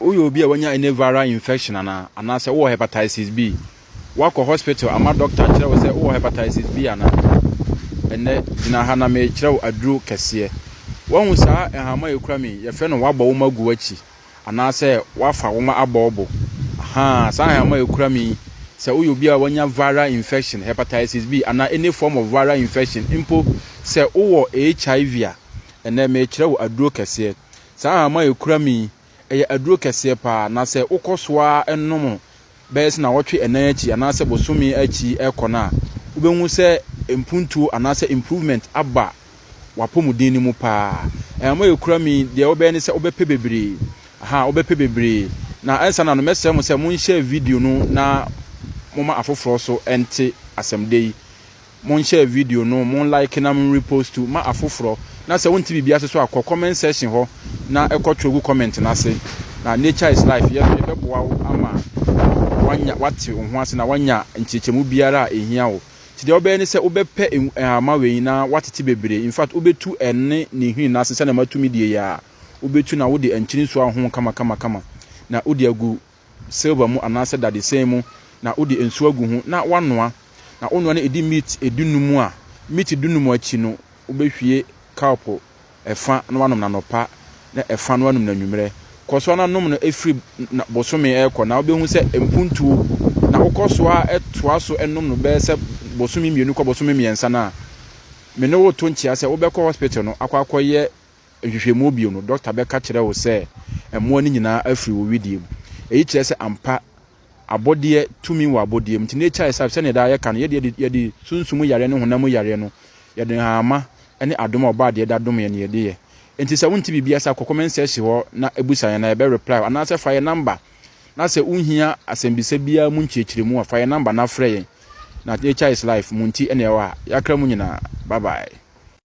uyo bi a wanya any viral infection ana say wo hepatitis B wako hospital ama doctor kire wo say wo hepatitis B ana ene dina ha na me kire wo aduru kese won sa ehama ekura mi ye fe no wabɔ wo magu achi ana say wafa wo ma abɔɔbɔ sa ehama ekura mi say uyo bi a wanya viral infection hepatitis B ana any form of viral infection impo say wo HIV a ene me kire wo aduru kese sa ehama ekura mi eye aduro kese pa na se ukosoa ennom bes na wotwe enan achi ana se bosumi achi ekona ubenhu se impuntu ana se improvement aba wapomuden ni mu pa ma ekura mi de obe ni se obepe bebre obepe bebre na ansa na no mesem se mun share video no na moma afoforo so ente asemdei mun share video no mun like na mun repost to ma afoforo na se wonti bibia so akọ comment section ho na ekotwogu comment na se na nature is life ye beboa ama wanya wati ho ase na wanya nchechemu biara ehia wo tide obe ni se obepe ama we na watete bebre in fact obetu enne ne hwi na se na matumi die ya obetu na wo de enchini so aho kama na odi agu silver mu anase dade same na odi ensu agu ho na wanoa na onwa na edi meat edunumu a meat edunumu achi no obehwie kaupo efa na wanom na nopa na efa na wanom na nwumre koso na nom no efri na bosome ekọ na obehu se empuntuo na ukoso a etoa so enom no be se bosome mienu kọ bosome miensa na me no wo to nchia se obekọ hospital no akwakoye hwehwemu bio no doctor beka kire wo se emo ni nyina afri wo widiem eyi kire se ampa abodie tumi wo abodie mti nature self se ne da ye kan ye sunsumu yare no honam yare no ye de ama ene adom oba de da dom ye ne ye enti se wonti bibia sa comment section ho na ebusan na ebe reply ana se fire number na se unhia asembisa bia mu nchiechiremu a fire number na frɛ yen na nature is life munti ene wa yakra mu nyina bye bye.